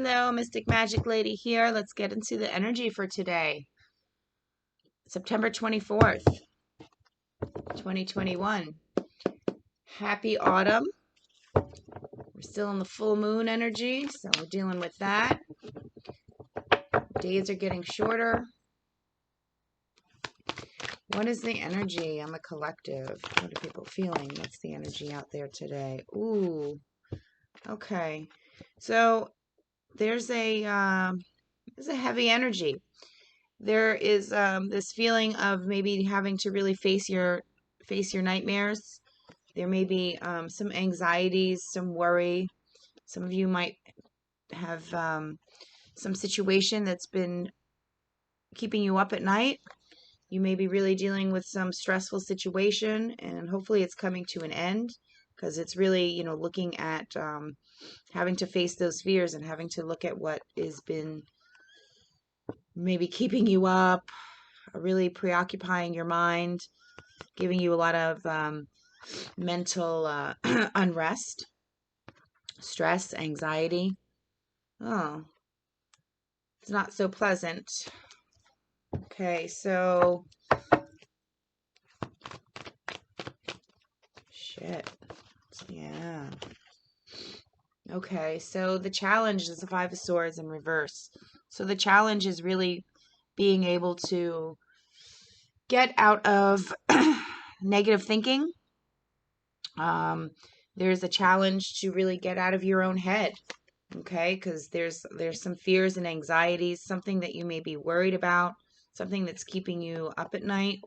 Hello, Mystic Magic Lady here. Let's get into the energy for today. September 24th, 2021. Happy autumn. We're still in the full moon energy, so we're dealing with that. Days are getting shorter. What is the energy on the collective? What are people feeling? What's the energy out there today? Ooh, okay. So there's a heavy energy. There is this feeling of maybe having to really face your nightmares. There may be some anxieties, some worry. Some of you might have some situation that's been keeping you up at night. You may be really dealing with some stressful situation, and hopefully it's coming to an end, because it's really, looking at having to face those fears and having to look at what has been maybe keeping you up, really preoccupying your mind, giving you a lot of mental unrest, stress, anxiety. Oh, it's not so pleasant. Okay, so shit. Yeah. Okay, so the challenge is the Five of Swords in reverse. So the challenge is really being able to get out of negative thinking. There's a challenge to really get out of your own head. Okay, because there's some fears and anxieties, something that you may be worried about, something that's keeping you up at night,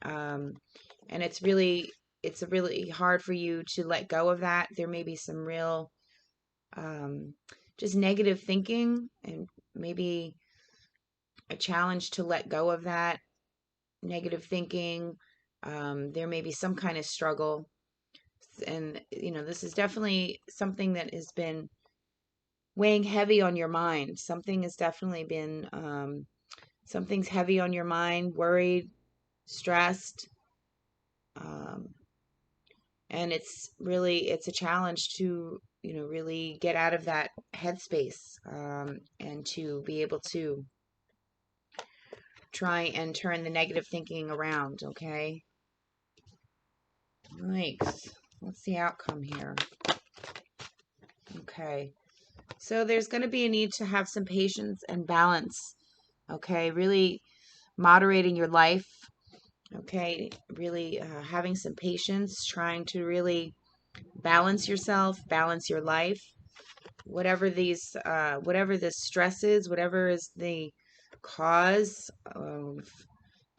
and it's really hard for you to let go of that. There may be some real just negative thinking, and maybe a challenge to let go of that negative thinking. There may be some kind of struggle, and this is definitely something that has been weighing heavy on your mind. Something has definitely been, something's heavy on your mind, worried, stressed. And it's a challenge to, really get out of that headspace, and to be able to try and turn the negative thinking around. Okay. Yikes. What's the outcome here? Okay. So there's going to be a need to have some patience and balance. Okay. Really moderating your life. Okay. Really having some patience, trying to really balance yourself, balance your life. Whatever this stress is, whatever is the cause of,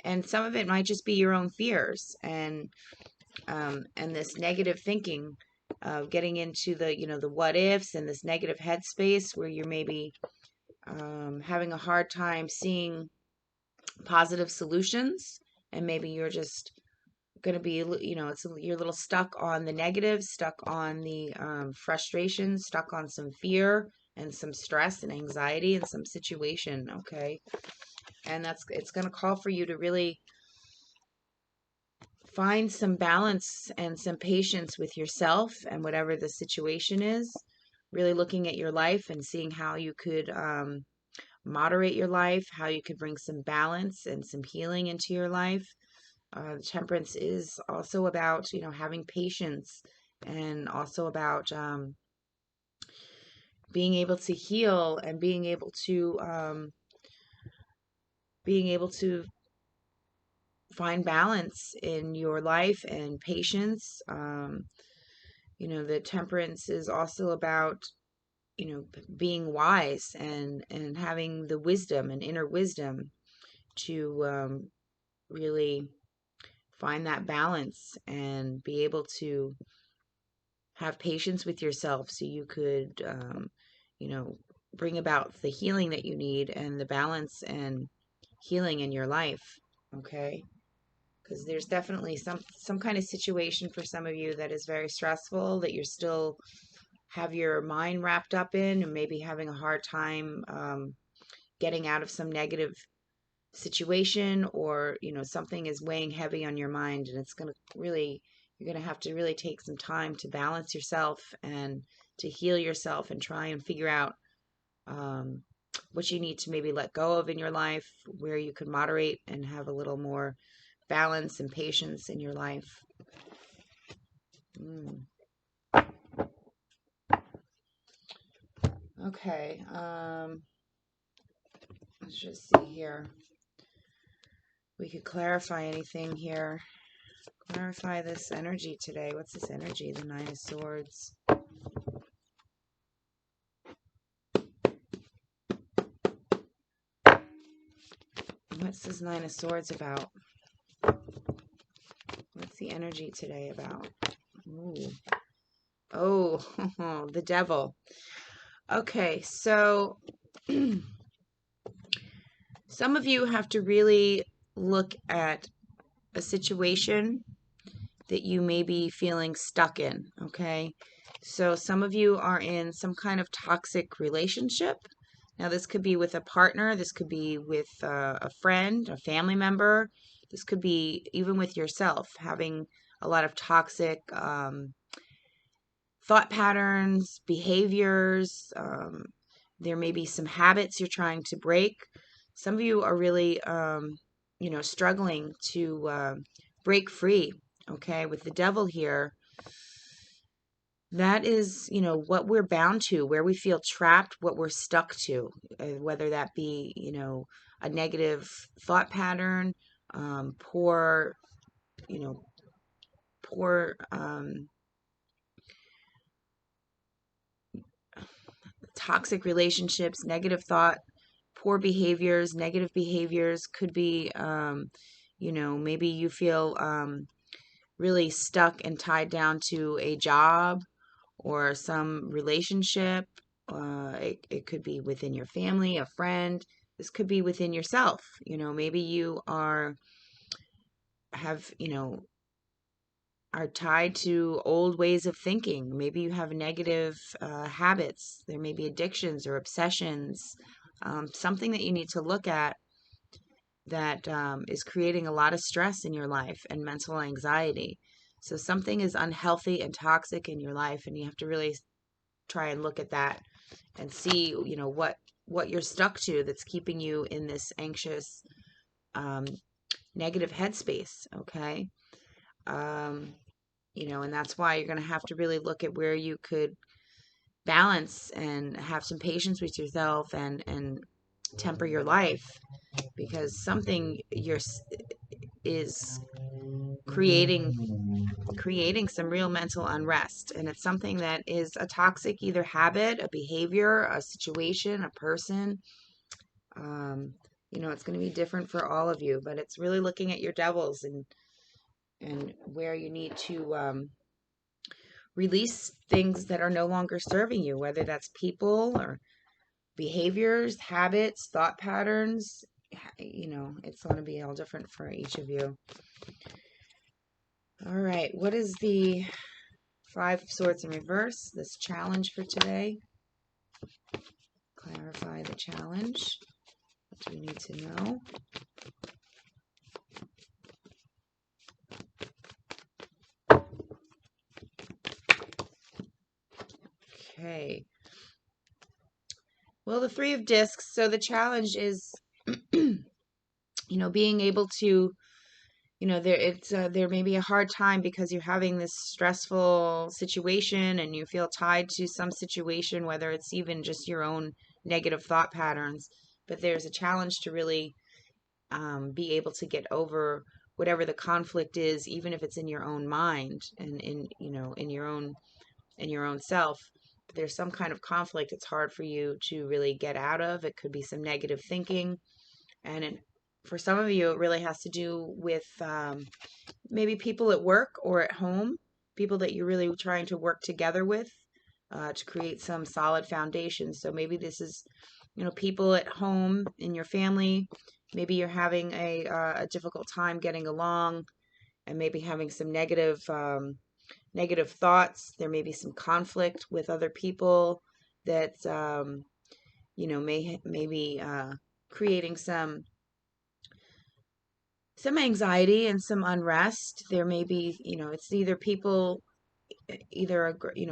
and some of it might just be your own fears and this negative thinking, getting into the the what ifs and this negative headspace where you're maybe having a hard time seeing positive solutions, and maybe you're just going to be, you're a little stuck on the negative, stuck on the frustration, stuck on some fear and some stress and anxiety in some situation. Okay. And it's going to call for you to really find some balance and some patience with yourself and whatever the situation is. Really looking at your life and seeing how you could moderate your life, how you could bring some balance and some healing into your life. Temperance is also about, having patience, and also about being able to heal and being able to find balance in your life and patience. The temperance is also about, being wise and having the wisdom and inner wisdom to really find that balance and be able to have patience with yourself, so you could, bring about the healing that you need and the balance and healing in your life. Okay. Because there's definitely some kind of situation for some of you that is very stressful, that you're still have your mind wrapped up in, and maybe having a hard time getting out of some negative situation, or something is weighing heavy on your mind, and you're going to have to really take some time to balance yourself and to heal yourself and try and figure out um, what you need to maybe let go of in your life, where you could moderate and have a little more balance and patience in your life. Mm. Okay. Let's just see here. We could clarify anything here. Clarify this energy today. What's this energy? The Nine of Swords. What's this Nine of Swords about? What's the energy today about? Ooh. Oh, the devil. Okay, so some of you have to really look at a situation that you may be feeling stuck in, okay? So some of you are in some kind of toxic relationship. Now, this could be with a partner, this could be with a friend, a family member, this could be even with yourself, having a lot of toxic thought patterns, behaviors. There may be some habits you're trying to break. Some of you are really, struggling to break free. Okay, with the devil here, that is, what we're bound to, where we feel trapped, what we're stuck to, whether that be, a negative thought pattern, poor, you know, poor toxic relationships, negative thought, poor behaviors, negative behaviors could be, maybe you feel really stuck and tied down to a job or some relationship. It could be within your family, a friend. This could be within yourself. Maybe you have, are tied to old ways of thinking. Maybe you have negative habits. There may be addictions or obsessions. Something that you need to look at that is creating a lot of stress in your life and mental anxiety. So something is unhealthy and toxic in your life, and you have to really try and look at that and see, what you're stuck to that's keeping you in this anxious, negative headspace. Okay. Um, and that's why you're going to have to really look at where you could balance and have some patience with yourself and temper your life, because something is creating some real mental unrest, and it's something that is a toxic either habit, a behavior, a situation, a person. um, it's going to be different for all of you, but it's really looking at your devils and where you need to release things that are no longer serving you, whether that's people or behaviors, habits, thought patterns. It's going to be all different for each of you. All right, what is the Five of Swords in reverse, this challenge for today? Clarify the challenge. What do we need to know? Okay. Well, the Three of Discs. So the challenge is, being able to, there may be a hard time because you're having this stressful situation and you feel tied to some situation, whether it's even just your own negative thought patterns. But there's a challenge to really be able to get over whatever the conflict is, even if it's in your own mind and in your own self. But there's some kind of conflict it's hard for you to really get out of. It could be some negative thinking, and for some of you, it really has to do with maybe people at work or at home, people that you're really trying to work together with to create some solid foundation. So maybe this is, people at home in your family. Maybe you're having a difficult time getting along, and maybe having some negative thoughts. There may be some conflict with other people that maybe creating some anxiety and some unrest. There may be, it's either people,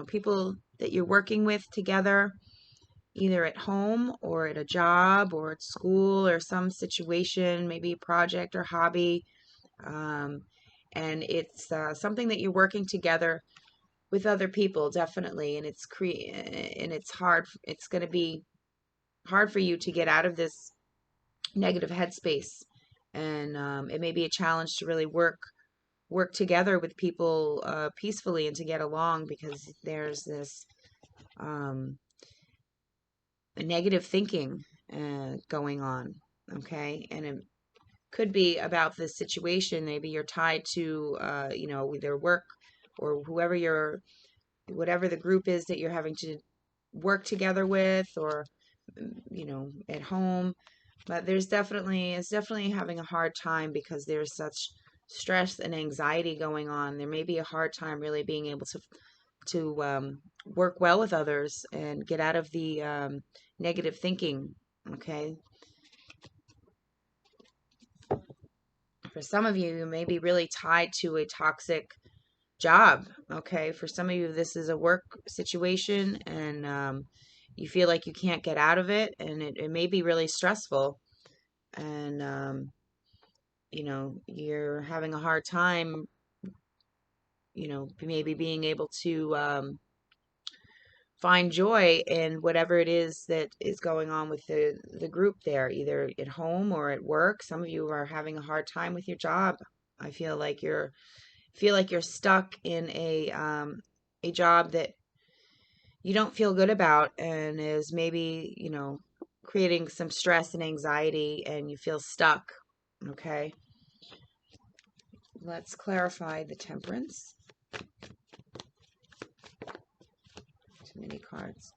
people that you're working with together, either at home or at a job or at school or some situation, maybe a project or hobby. Um, and it's something that you're working together with other people, definitely. And it's hard. It's going to be hard for you to get out of this negative headspace. And it may be a challenge to really work together with people peacefully and to get along, because there's this um, negative thinking going on. Okay, and it could be about this situation. Maybe you're tied to either work or whatever the group is that you're having to work together with, or at home. But it's definitely having a hard time because there's such stress and anxiety going on. There may be a hard time really being able to work well with others and get out of the negative thinking. Okay, for some of you, you may be really tied to a toxic job. Okay, for some of you, this is a work situation, and you feel like you can't get out of it, and it may be really stressful. And you're having a hard time, maybe being able to find joy in whatever it is that is going on with the group there, either at home or at work. Some of you are having a hard time with your job. I feel like you're stuck in a job that you don't feel good about, and is maybe, creating some stress and anxiety, and you feel stuck. Okay, let's clarify the temperance. Too many cards.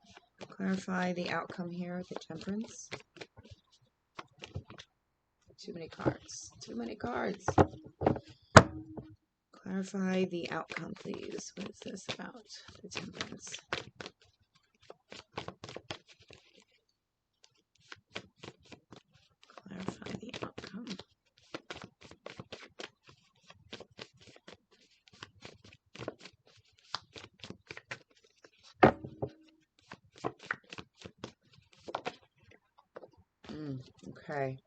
Clarify the outcome here, the temperance. Too many cards. Too many cards. Clarify the outcome, please. What is this about? The temperance. Clarify the outcome. Okay.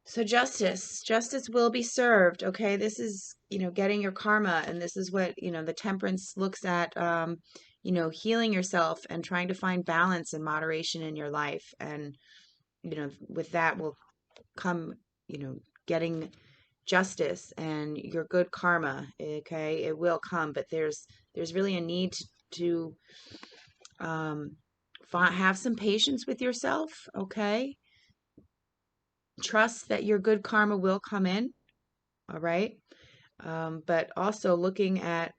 So justice will be served. Okay, this is, getting your karma, and this is what, the temperance looks at, healing yourself and trying to find balance and moderation in your life. And, with that will come, getting justice and your good karma. Okay, it will come, but there's really a need to have some patience with yourself. Okay, trust that your good karma will come in. All right. But also looking at,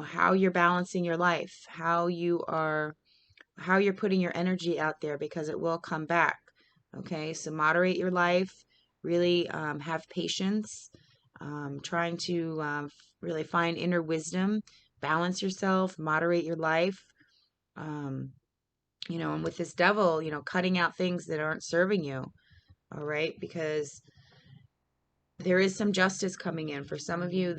how you're balancing your life, how you're putting your energy out there, because it will come back. Okay. So moderate your life, really have patience, trying to really find inner wisdom, balance yourself, moderate your life. Um, and with this devil, cutting out things that aren't serving you. All right. Because there is some justice coming in. For some of you,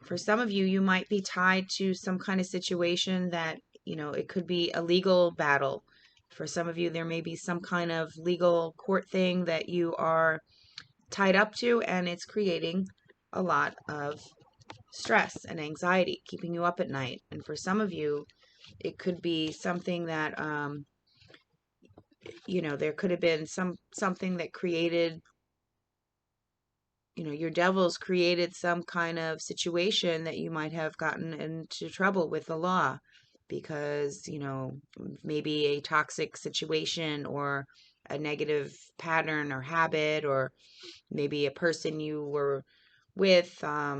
for some of you, you might be tied to some kind of situation that, it could be a legal battle. For some of you, there may be some kind of legal court thing that you are tied up to, and it's creating a lot of stress and anxiety, keeping you up at night. And for some of you, it could be something that, there could have been something that created, your devils created some kind of situation that you might have gotten into trouble with the law, because, maybe a toxic situation or a negative pattern or habit, or maybe a person you were with. I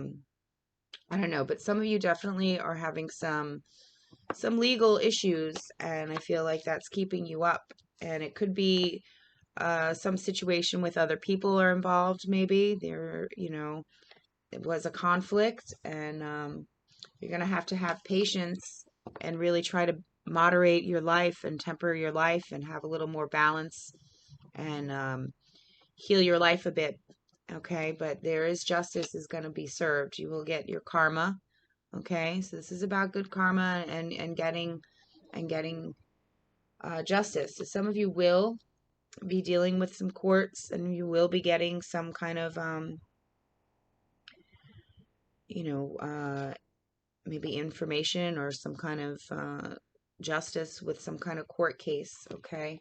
don't know, but some of you definitely are having some legal issues, and I feel like that's keeping you up. And it could be some situation with other people are involved. Maybe it was a conflict, and you're going to have patience and really try to moderate your life and temper your life and have a little more balance, and heal your life a bit. Okay, but there is justice is going to be served. You will get your karma. Okay, so this is about good karma and getting justice. So some of you will be dealing with some courts, and you will be getting some kind of you know, maybe information or some kind of justice with some kind of court case. Okay,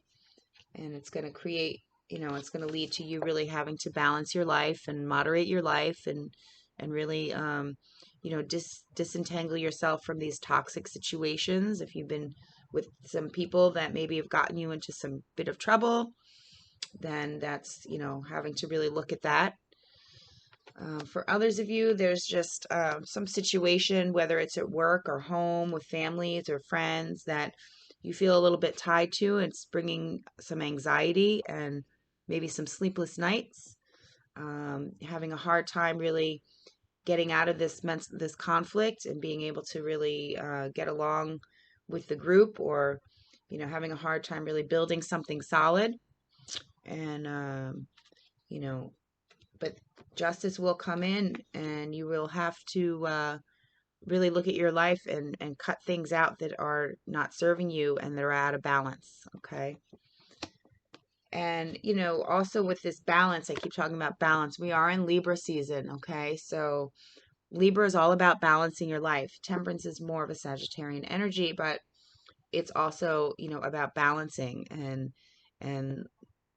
and it's going to create, it's going to lead to you really having to balance your life and moderate your life and really disentangle yourself from these toxic situations. If you've been with some people that maybe have gotten you into some bit of trouble, then that's, having to really look at that. For others of you, there's just some situation, whether it's at work or home with families or friends, that you feel a little bit tied to. It's bringing some anxiety and maybe some sleepless nights. Having a hard time really getting out of this conflict and being able to really get along with the group, or having a hard time really building something solid. And you know but justice will come in, and you will have to really look at your life and cut things out that are not serving you and that are out of balance. Okay. And, also with this balance, I keep talking about balance. We are in Libra season. Okay. So Libra is all about balancing your life. Temperance is more of a Sagittarian energy, but it's also, about balancing, and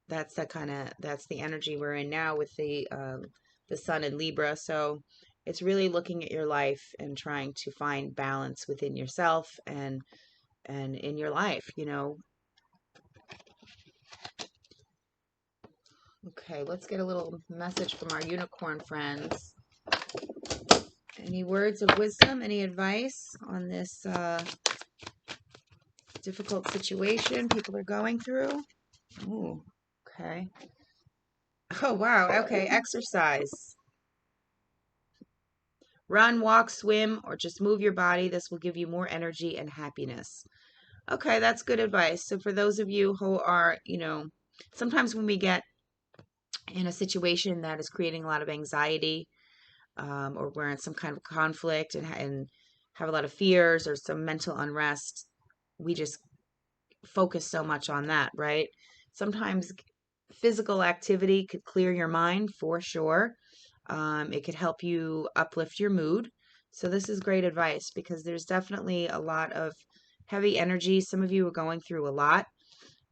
that's the energy we're in now with the sun in Libra. So it's really looking at your life and trying to find balance within yourself and in your life. Okay, let's get a little message from our unicorn friends. Any words of wisdom, any advice on this difficult situation people are going through? Ooh, okay. Oh, wow. Okay, exercise. Run, walk, swim, or just move your body. This will give you more energy and happiness. Okay, that's good advice. So for those of you who are, sometimes when we get in a situation that is creating a lot of anxiety, or we're in some kind of conflict and have a lot of fears or some mental unrest, we just focus so much on that, right? Sometimes physical activity could clear your mind for sure. It could help you uplift your mood. So this is great advice, because there's definitely a lot of heavy energy. Some of you are going through a lot,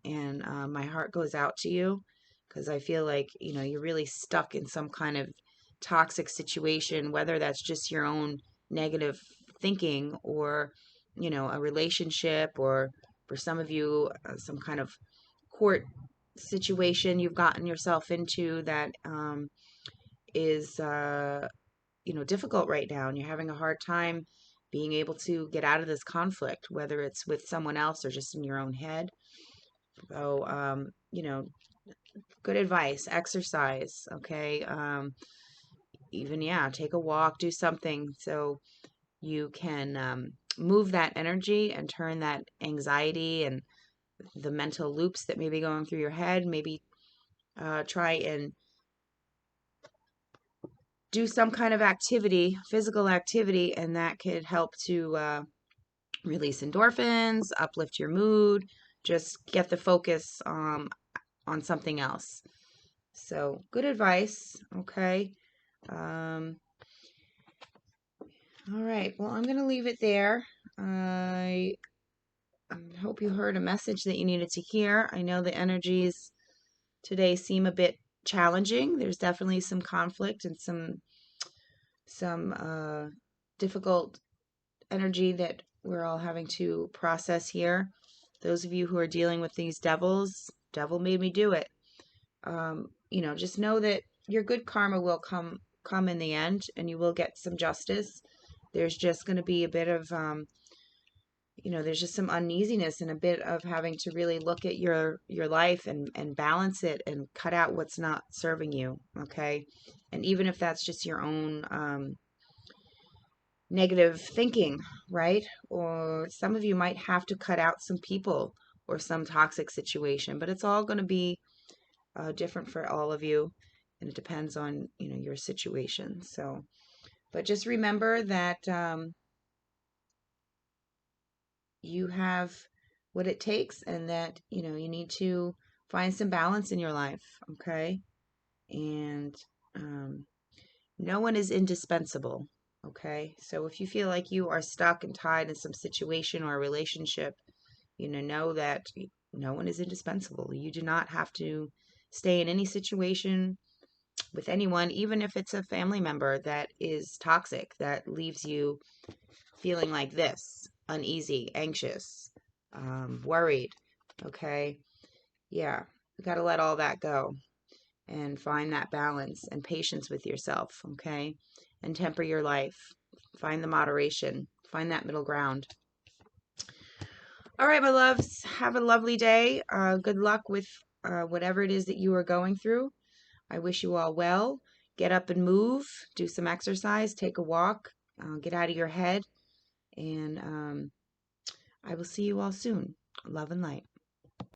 and my heart goes out to you, because I feel like, you're really stuck in some kind of toxic situation, whether that's just your own negative thinking, or, a relationship, or for some of you, some kind of court situation you've gotten yourself into that is difficult right now, and you're having a hard time being able to get out of this conflict, whether it's with someone else or just in your own head. So good advice. Exercise. Okay. Even, yeah, take a walk, do something so you can move that energy and turn that anxiety and the mental loops that may be going through your head. Maybe try and do some kind of activity, physical activity, and that could help to release endorphins, uplift your mood, just get the focus on something else. So good advice. Okay. Um, all right. Well, I'm going to leave it there. I hope you heard a message that you needed to hear. I know the energies today seem a bit challenging. There's definitely some conflict and some difficult energy that we're all having to process here. Those of you who are dealing with these devil made me do it. Just know that your good karma will come in the end, and you will get some justice. There's just going to be a bit of there's just some uneasiness and a bit of having to really look at your life and balance it and cut out what's not serving you. Okay. And even if that's just your own negative thinking, right? Or some of you might have to cut out some people or some toxic situation, but it's all going to be different for all of you, and it depends on your situation. So, but just remember that you have what it takes, and that, you need to find some balance in your life, okay? And um, no one is indispensable, okay? So if you feel like you are stuck and tied in some situation or a relationship, know that no one is indispensable. You do not have to stay in any situation with anyone, even if it's a family member that is toxic, that leaves you feeling like this, uneasy, anxious, worried. Okay. Yeah. You got to let all that go and find that balance and patience with yourself. Okay. And temper your life. Find the moderation, find that middle ground. All right, my loves, have a lovely day. Good luck with whatever it is that you are going through. I wish you all well. Get up and move, do some exercise, take a walk, get out of your head, and I will see you all soon. Love and light.